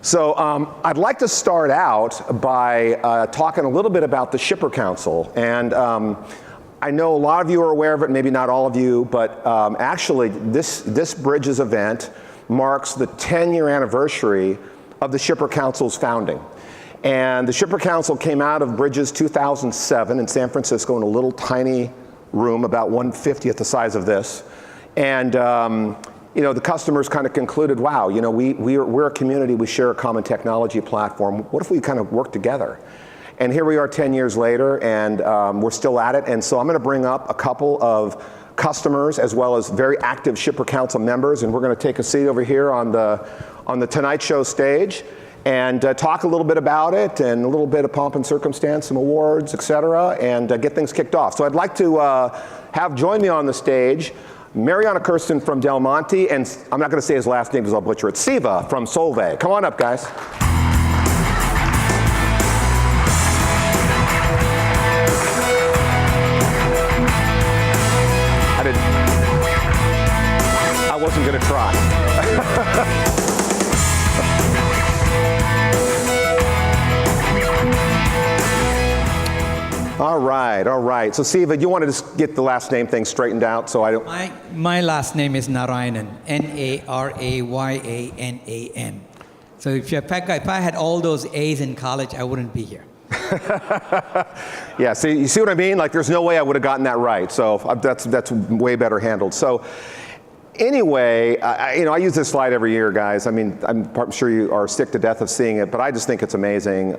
So I'd like to start out by talking a little bit about the Shipper Council. And I know a lot of you are aware of it, maybe not all of you, but actually this Bridges event marks the 10-year anniversary of the Shipper Council's founding. And the Shipper Council came out of Bridges 2007 in San Francisco in a little tiny room, about 1/50th the size of this. And you know, the customers kind of concluded, wow, you know, we're a community, we share a common technology platform. What if we kind of work together? And here we are 10 years later, and we're still at it. And so I'm going to bring up a couple of customers as well as very active Shipper Council members, and we're going to take a seat over here on the Tonight Show stage and talk a little bit about it and a little bit of pomp and circumstance, some awards, et cetera, and get things kicked off. So I'd like to have join me on the stage Mariana Kirsten from Del Monte, and I'm not going to say his last name because I'll butcher it, Siva from Solvay. Come on up, guys. I wasn't going to try. All right. So Siva, you want to just get the last name thing straightened out so I don't... My last name is Narayanan, N-A-R-A-Y-A-N-A-N. So if I had all those A's in college, I wouldn't be here. Yeah, see, you see what I mean? Like, there's no way I would have gotten that right. So that's way better handled. So anyway, I use this slide every year, guys. I mean, I'm sure you are sick to death of seeing it, but I just think it's amazing.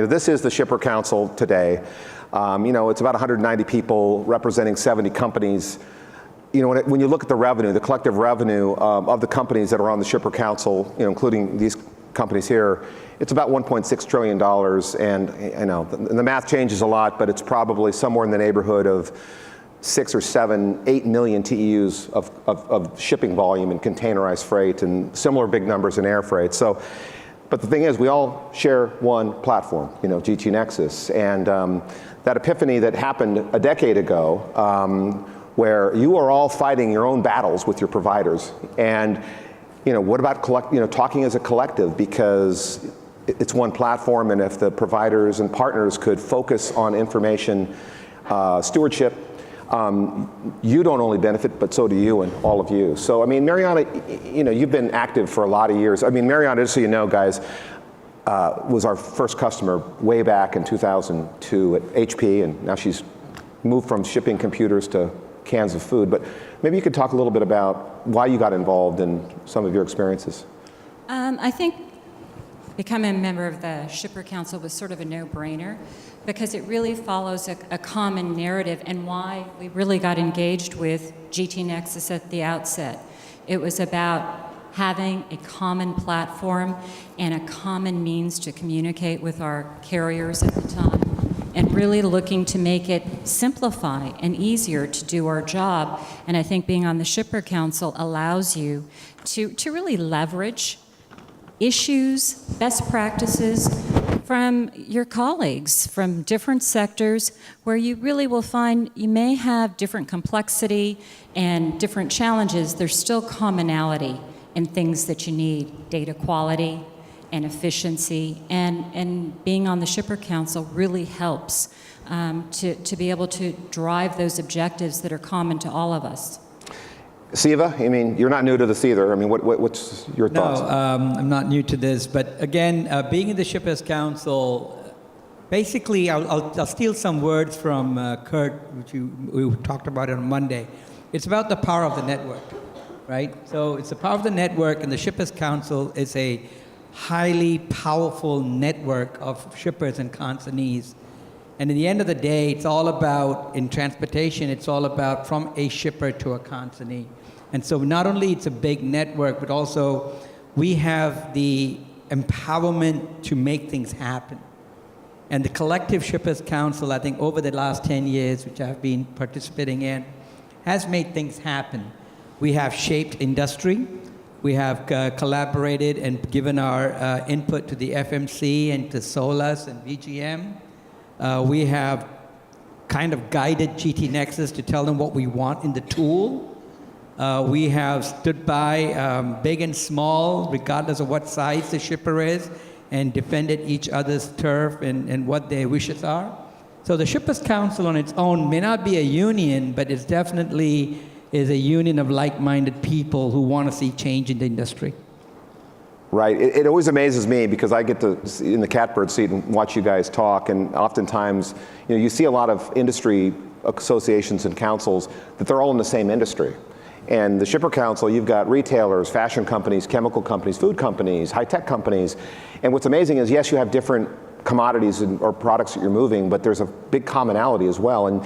This is the Shipper Council today. It's about 190 people representing 70 companies. When you look at the revenue, the collective revenue of the companies that are on the Shipper Council, including these companies here, it's about $1.6 trillion. And the math changes a lot, but it's probably somewhere in the neighborhood of 6 or 7, 8 million TEUs of shipping volume in containerized freight and similar big numbers in air freight. So, but the thing is, we all share one platform, GT Nexus. And that epiphany that happened a decade ago, where you are all fighting your own battles with your providers. And what about talking as a collective, because it's one platform, and if the providers and partners could focus on information stewardship, you don't only benefit, but so do you and all of you. So, I mean, Mariana, you've been active for a lot of years. I mean, Mariana, just so you know, guys, was our first customer way back in 2002 at HP, and now she's moved from shipping computers to cans of food. But maybe you could talk a little bit about why you got involved in some of your experiences. I think becoming a member of the Shipper Council was sort of a no-brainer, because it really follows a common narrative, and why we really got engaged with GT Nexus at the outset. It was about having a common platform and a common means to communicate with our carriers at the time, and really looking to make it simplify and easier to do our job. And I think being on the Shipper Council allows you to really leverage issues, best practices from your colleagues from different sectors, where you really will find you may have different complexity and different challenges. There's still commonality in things that you need: data quality and efficiency. And being on the Shipper Council really helps to be able to drive those objectives that are common to all of us. Siva, I mean, you're not new to this either. I mean, what's your thoughts? No, I'm not new to this, but again, being in the Shippers Council, basically, I'll steal some words from Kurt, which we talked about it on Monday. It's about the power of the network, right? So it's the power of the network, and the Shippers Council is a highly powerful network of shippers and consignees. And in the end of the day, it's all about, in transportation, it's all about from a shipper to a consignee. And so not only it's a big network, but also we have the empowerment to make things happen. And the Collective Shippers Council, I think over the last 10 years, which I've been participating in, has made things happen. We have shaped industry. We have collaborated and given our input to the FMC and to SOLAS and VGM. We have kind of guided GT Nexus to tell them what we want in the tool. We have stood by, big and small, regardless of what size the shipper is, and defended each other's turf and what their wishes are. So the Shippers Council on its own may not be a union, but it's definitely is a union of like-minded people who want to see change in the industry. Right. It always amazes me because I get to in the catbird seat and watch you guys talk, and oftentimes, you see a lot of industry associations and councils that they're all in the same industry. And the Shipper Council, you've got retailers, fashion companies, chemical companies, food companies, high-tech companies. And what's amazing is, yes, you have different commodities or products that you're moving, but there's a big commonality as well. And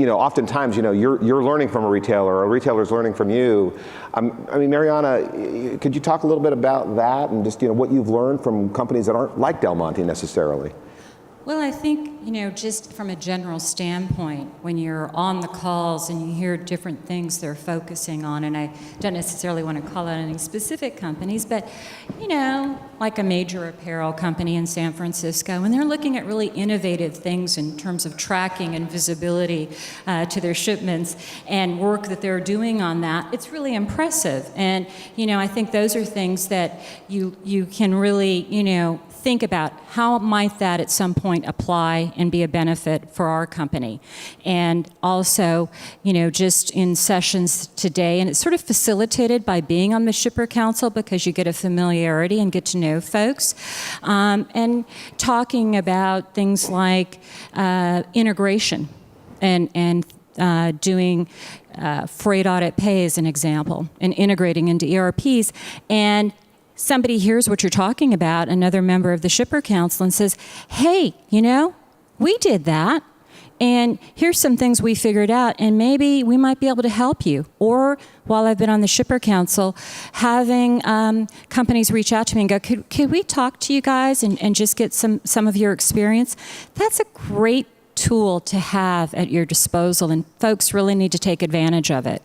oftentimes, you're learning from a retailer, or a retailer's learning from you. I mean, Mariana, could you talk a little bit about that and just what you've learned from companies that aren't like Del Monte necessarily? Well, I think, just from a general standpoint, when you're on the calls and you hear different things they're focusing on, and I don't necessarily want to call out any specific companies, but, like a major apparel company in San Francisco, and they're looking at really innovative things in terms of tracking and visibility to their shipments and work that they're doing on that, it's really impressive. And, I think those are things that you can really, think about how might that at some point apply and be a benefit for our company. And also, just in sessions today, and it's sort of facilitated by being on the Shipper Council because you get a familiarity and get to know folks, and talking about things like integration and doing freight audit pay as an example, and integrating into ERPs. And somebody hears what you're talking about, another member of the Shipper Council, and says, hey, we did that, and here's some things we figured out, and maybe we might be able to help you. Or, while I've been on the Shipper Council, having companies reach out to me and go, could we talk to you guys and just get some of your experience? That's a great tool to have at your disposal, and folks really need to take advantage of it.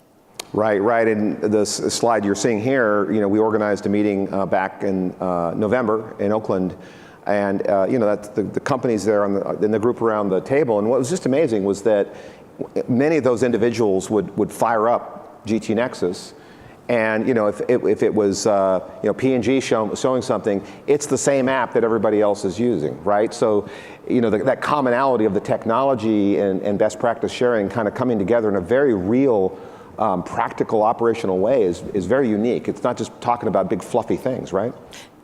Right. And the slide you're seeing here, we organized a meeting back in November in Oakland, and that's the companies there in the group around the table. And what was just amazing was that many of those individuals would fire up GT Nexus, and if it was P&G showing something, it's the same app that everybody else is using, right? So that commonality of the technology and best practice sharing kind of coming together in a very real, practical operational way is very unique. It's not just talking about big fluffy things, right?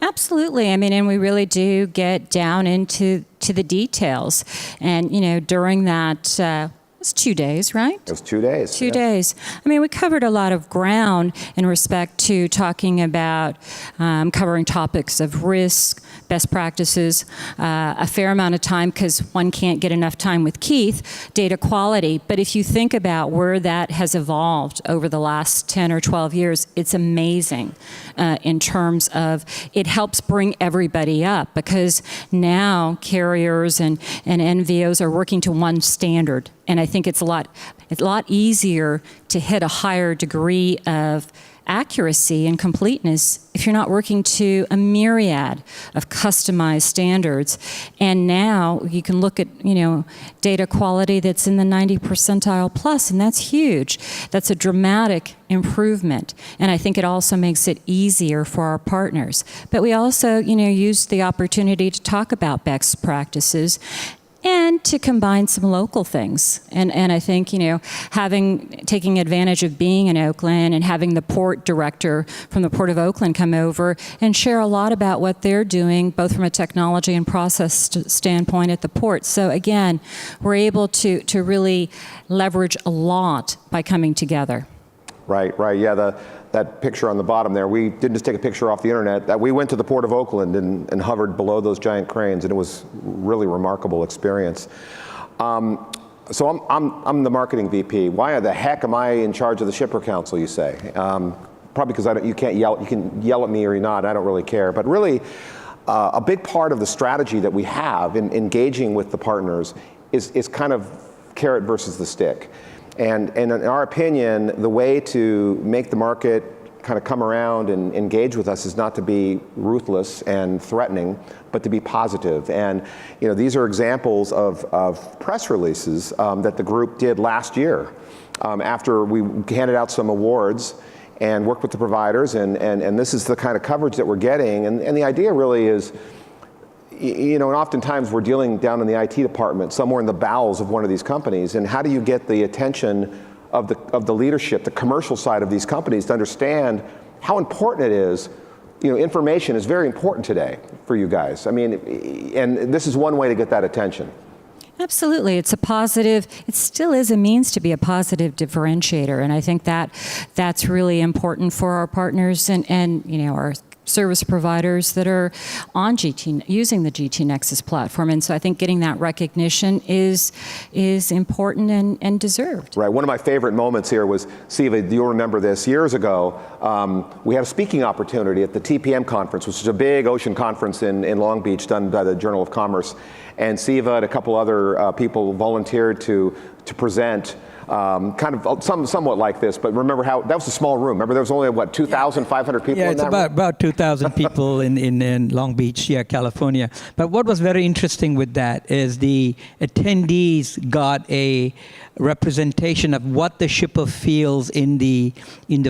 Absolutely. I mean, and we really do get down into the details. And, during that, it was 2 days, right? It was 2 days. 2 days. I mean, we covered a lot of ground in respect to talking about covering topics of risk, best practices, a fair amount of time, because one can't get enough time with Keith, data quality. But if you think about where that has evolved over the last 10 or 12 years, it's amazing in terms of it helps bring everybody up, because now carriers and NVOs are working to one standard. And I think it's a lot easier to hit a higher degree of accuracy and completeness if you're not working to a myriad of customized standards. And now you can look at, data quality that's in the 90 percentile plus, and that's huge. That's a dramatic improvement. And I think it also makes it easier for our partners. But we also, use the opportunity to talk about best practices and to combine some local things. And I think, taking advantage of being in Oakland and having the port director from the Port of Oakland come over and share a lot about what they're doing, both from a technology and process standpoint at the port. So again, we're able to really leverage a lot by coming together. Right. Yeah, that picture on the bottom there, we didn't just take a picture off the internet. We went to the Port of Oakland and hovered below those giant cranes, and it was really remarkable experience. So I'm the marketing VP. Why the heck am I in charge of the Shipper Council, you say? Probably because you can yell at me or not, I don't really care. But really, a big part of the strategy that we have in engaging with the partners is kind of carrot versus the stick. And in our opinion, the way to make the market kind of come around and engage with us is not to be ruthless and threatening, but to be positive. And these are examples of press releases that the group did last year after we handed out some awards and worked with the providers, and this is the kind of coverage that we're getting. And the idea really is, and oftentimes we're dealing down in the IT department, somewhere in the bowels of one of these companies, and how do you get the attention of the leadership, the commercial side of these companies, to understand how important it is. Information is very important today for you guys. I mean, and this is one way to get that attention. Absolutely. It's a positive, it still is a means to be a positive differentiator. And I think that's really important for our partners and our service providers that are on using the GT Nexus platform. And so I think getting that recognition is important and deserved. Right. One of my favorite moments here was, Siva, you'll remember this, years ago, we had a speaking opportunity at the TPM conference, which is a big ocean conference in Long Beach done by the Journal of Commerce. And Siva and a couple other people volunteered to present kind of somewhat like this, but remember how that was a small room. Remember there was only 2,500 people in that room? Yeah, it's about 2,000 people in Long Beach, California. But what was very interesting with that is the attendees got a representation of what the shipper feels in the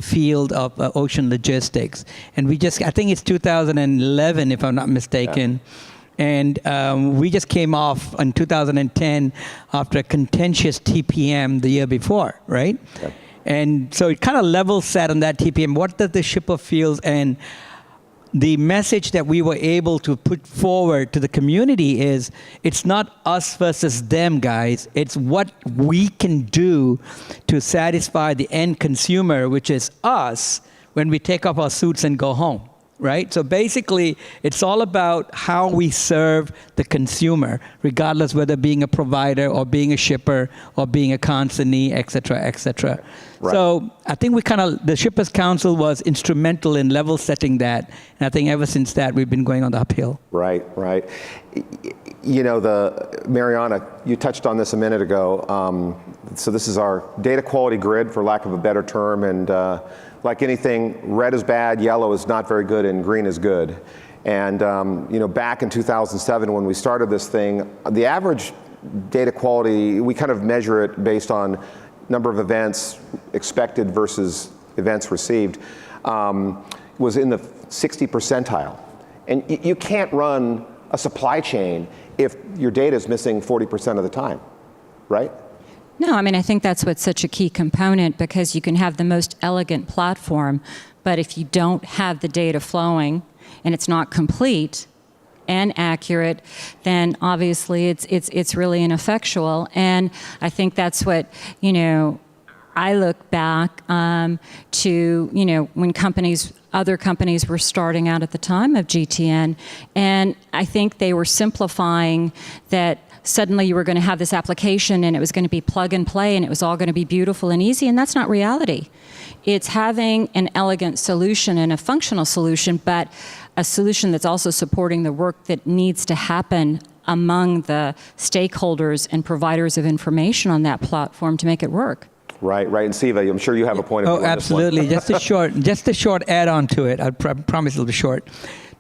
field of ocean logistics. And I think it's 2011, if I'm not mistaken. Yeah. And we just came off in 2010 after a contentious TPM the year before, right? Yeah. And so it kind of level set on that TPM. What does the shipper feels? And the message that we were able to put forward to the community is, it's not us versus them, guys. It's what we can do to satisfy the end consumer, which is us, when we take off our suits and go home. Right? So basically, it's all about how we serve the consumer, regardless whether being a provider or being a shipper or being a consignee, et cetera, et cetera. Right. So I think the Shippers Council was instrumental in level setting that. And I think ever since that, we've been going on the uphill. Right, right. Mariana, you touched on this a minute ago. So this is our data quality grid, for lack of a better term, and like anything, red is bad, yellow is not very good, and green is good. And back in 2007 when we started this thing, the average data quality, we kind of measure it based on number of events expected versus events received, was in the 60 percentile. And you can't run a supply chain if your data is missing 40% of the time, right? No, I mean, I think that's what's such a key component, because you can have the most elegant platform, but if you don't have the data flowing and it's not complete and accurate, then obviously it's really ineffectual. And I think that's what, I look back to, when other companies were starting out at the time of GTN, and I think they were simplifying that suddenly you were going to have this application and it was going to be plug and play and it was all going to be beautiful and easy, and that's not reality. It's having an elegant solution and a functional solution, but a solution that's also supporting the work that needs to happen among the stakeholders and providers of information on that platform to make it work. Right, right. And Siva, I'm sure you have a point of view on this one. Absolutely. Just a short add-on to it. I promise it'll be short.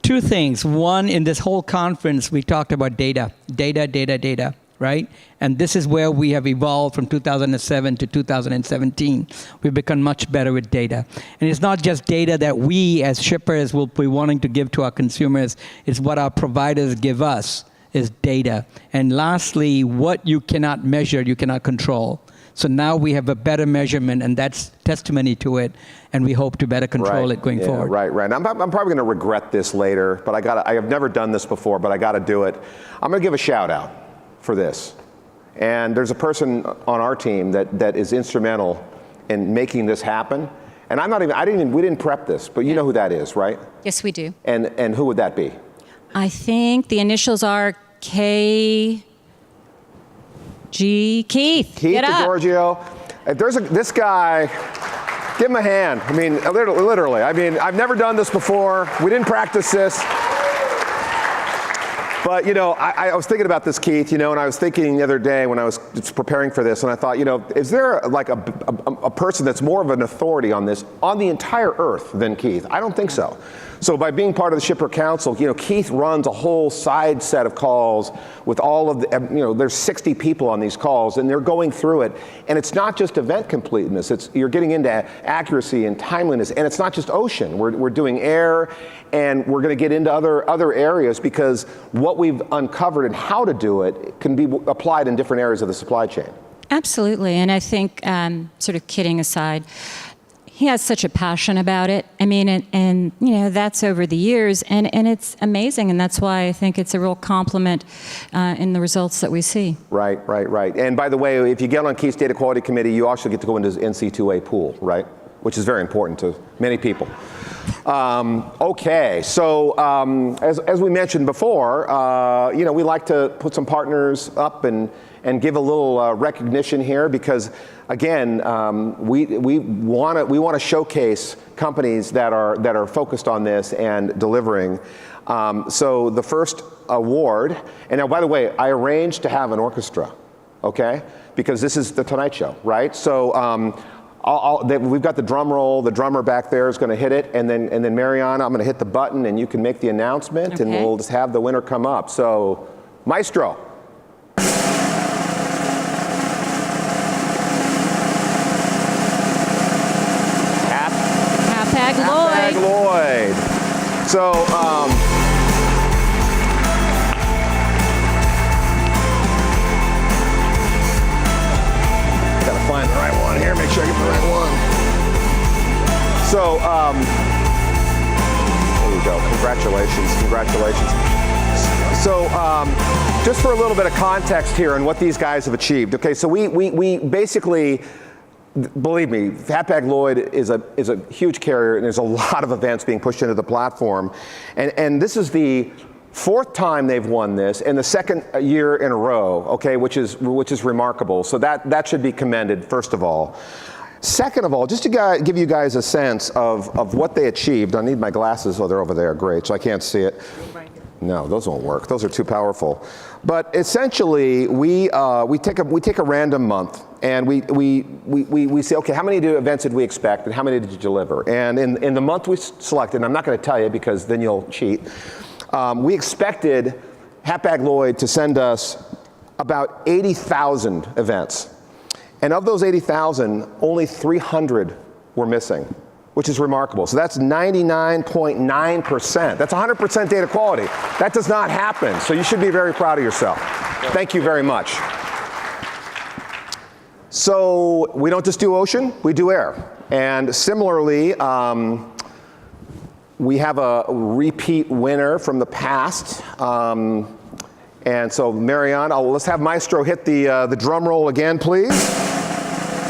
Two things. One, in this whole conference, we talked about data, right? And this is where we have evolved from 2007 to 2017. We've become much better with data. And it's not just data that we as shippers will be wanting to give to our consumers. It's what our providers give us, is data. And lastly, what you cannot measure, you cannot control. So now we have a better measurement, and that's testimony to it, and we hope to better control it going forward. Right, right. I'm probably going to regret this later, but I have never done this before, but I got to do it. I'm going to give a shout out for this. And there's a person on our team that is instrumental in making this happen. And we didn't prep this, but you know who that is, right? Yes, we do. And who would that be? I think the initials are K. Keith. Keith DeGiorgio. If there's this guy, give him a hand. I mean, literally. I mean, I've never done this before. We didn't practice this. But, you know, I was thinking about this, Keith, you know, and I was thinking the other day when I was preparing for this, and I thought, you know, is there like a person that's more of an authority on this on the entire earth than Keith? I don't think so. So by being part of the Shipper Council, you know, Keith runs a whole side set of calls with all of the, you know, there's 60 people on these calls, and they're going through it. And it's not just event completeness. You're getting into accuracy and timeliness. And it's not just ocean. We're doing air, and we're going to get into other areas, because what we've uncovered and how to do it can be applied in different areas of the supply chain. Absolutely. And I think, sort of kidding aside, he has such a passion about it. I mean, and you know, that's over the years, and it's amazing, and that's why I think it's a real compliment in the results that we see. Right. And by the way, if you get on Keith's Data Quality Committee, you also get to go into his NC2A pool, right? Which is very important to many people. Okay, so as we mentioned before, you know, we like to put some partners up and give a little recognition here, because again, we want to showcase companies that are focused on this and delivering. So the first award, and now by the way, I arranged to have an orchestra, okay, because this is the Tonight Show, right? So we've got the drum roll. The drummer back there is going to hit it, and then Mariana, I'm going to hit the button, and you can make the announcement, okay, and we'll just have the winner come up. So, Maestro. Hapag-Lloyd. So, gotta find the right one here. Make sure I get the right one. So, there you go. Congratulations. So, just for a little bit of context here on what these guys have achieved. Okay, so we basically, believe me, Hapag-Lloyd is a huge carrier, and there's a lot of events being pushed into the platform. And this is the fourth time they've won this, and the second year in a row, okay, which is remarkable. So that should be commended, first of all. Second of all, just to give you guys a sense of what they achieved. I need my glasses. Oh, they're over there. Great, so I can't see it. No, those won't work. Those are too powerful. But essentially, we take a random month, and we say, okay, how many events did we expect, and how many did you deliver? And in the month we selected, and I'm not going to tell you because then you'll cheat. We expected Hapag-Lloyd to send us about 80,000 events, and of those 80,000, only 300 were missing, which is remarkable. So that's 99.9%. That's 100% data quality. That does not happen. So you should be very proud of yourself. Thank you very much. So we don't just do ocean, we do air. And similarly, we have a repeat winner from the past. And so Marianne, let's have Maestro hit the drum roll again, please.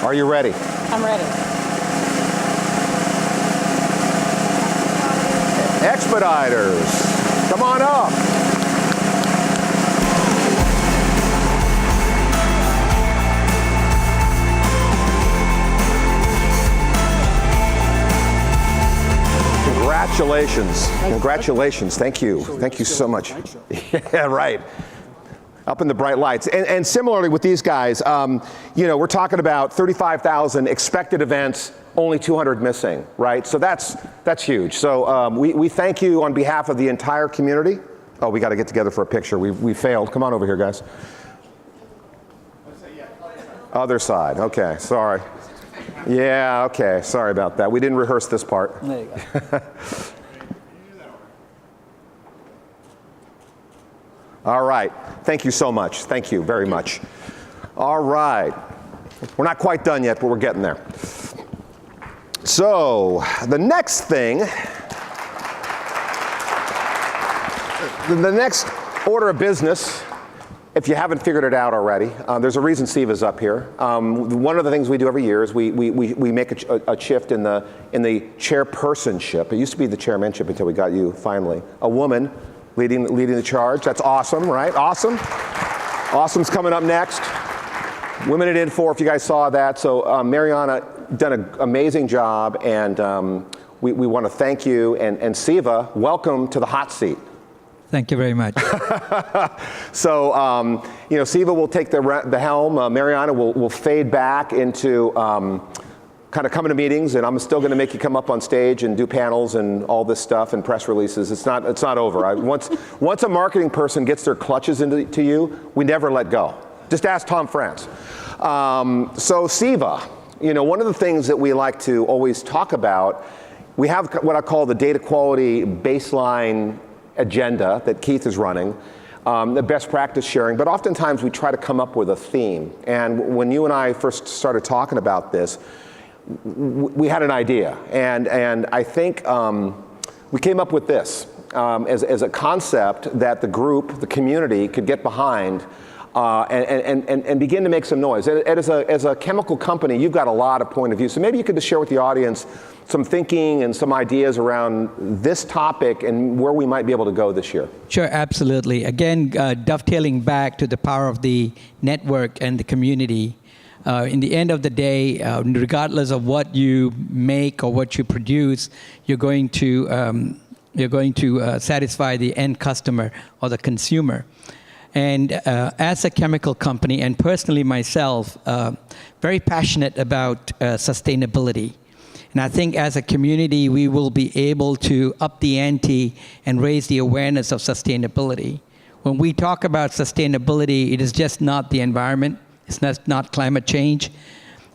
Are you ready? I'm ready. Expeditors, come on up. Congratulations. Thank you so much. Yeah, right. Up in the bright lights. And similarly with these guys, you know, we're talking about 35,000 expected events, only 200 missing, right? So that's huge. So we thank you on behalf of the entire community. Oh, we got to get together for a picture. We failed. Come on over here, guys. Other side. Okay, sorry. Yeah, okay, sorry about that. We didn't rehearse this part. There you go. All right, thank you so much. Thank you very much. All right, we're not quite done yet, but we're getting there. So, the next thing, the next order of business, if you haven't figured it out already, there's a reason Steve is up here. One of the things we do every year is we make a shift in the chairpersonship. It used to be the chairmanship until we got you finally. A woman leading the charge. That's awesome, right? Awesome. Awesome's coming up next. Women at Infor, if you guys saw that. So Mariana done an amazing job, and we want to thank you. And Siva, welcome to the hot seat. Thank you very much. So, Siva will take the helm. Mariana will fade back into kind of coming to meetings, and I'm still going to make you come up on stage and do panels and all this stuff and press releases. It's not over. Once a marketing person gets their clutches into you, we never let go. Just ask Tom France. So Siva, one of the things that we like to always talk about, we have what I call the data quality baseline agenda that Keith is running, the best practice sharing, but oftentimes we try to come up with a theme. And when you and I first started talking about this, we had an idea. And I think we came up with this as a concept that the group, the community, could get behind and begin to make some noise. And as a chemical company, you've got a lot of point of view. So maybe you could just share with the audience some thinking and some ideas around this topic and where we might be able to go this year. Sure, absolutely. Again, dovetailing back to the power of the network and the community. In the end of the day, regardless of what you make or what you produce, you're going to satisfy the end customer or the consumer. And as a chemical company, and personally myself, very passionate about sustainability. And I think as a community, we will be able to up the ante and raise the awareness of sustainability. When we talk about sustainability, it is just not the environment. It's not climate change.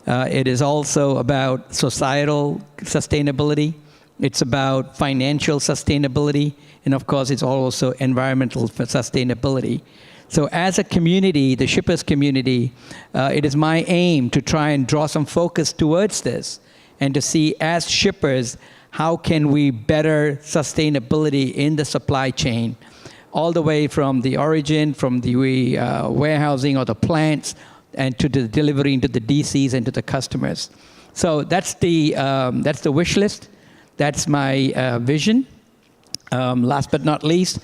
It is also about societal sustainability. It's about financial sustainability. And of course, it's also environmental sustainability. So as a community, the shippers community, it is my aim to try and draw some focus towards this and to see, as shippers, how can we better sustainability in the supply chain, all the way from the origin, from the warehousing or the plants, and to the delivery into the DCs and to the customers. So that's the wish list. That's my vision. Last but not least,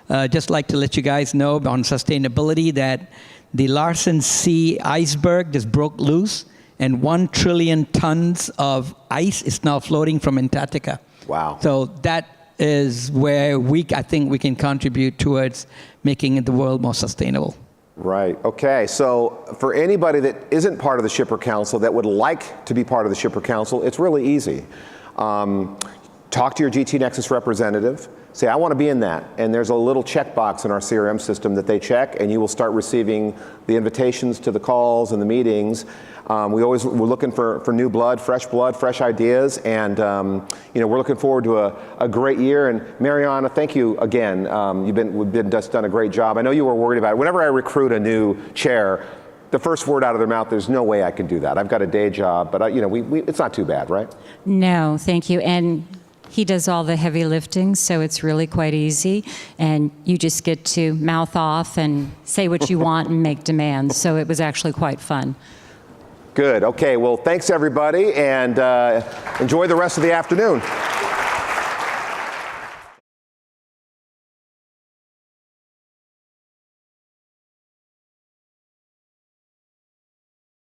just like to let you guys know on sustainability that the Larsen Sea iceberg just broke loose, and 1 trillion tons of ice is now floating from Antarctica. Wow. So that is where I think we can contribute towards making the world more sustainable. Right. Okay. So for anybody that isn't part of the Shipper Council that would like to be part of the Shipper Council, it's really easy. Talk to your GT Nexus representative. Say, I want to be in that. And there's a little checkbox in our CRM system that they check, and you will start receiving the invitations to the calls and the meetings. We're looking for new blood, fresh ideas, and we're looking forward to a great year. And Mariana, thank you again. You've just done a great job. I know you were worried about it. Whenever I recruit a new chair, the first word out of their mouth, there's no way I can do that. I've got a day job, but it's not too bad, right? No, thank you. And he does all the heavy lifting, so it's really quite easy. And you just get to mouth off and say what you want and make demands. So it was actually quite fun. Good. Okay. Well, thanks, everybody, and enjoy the rest of the afternoon.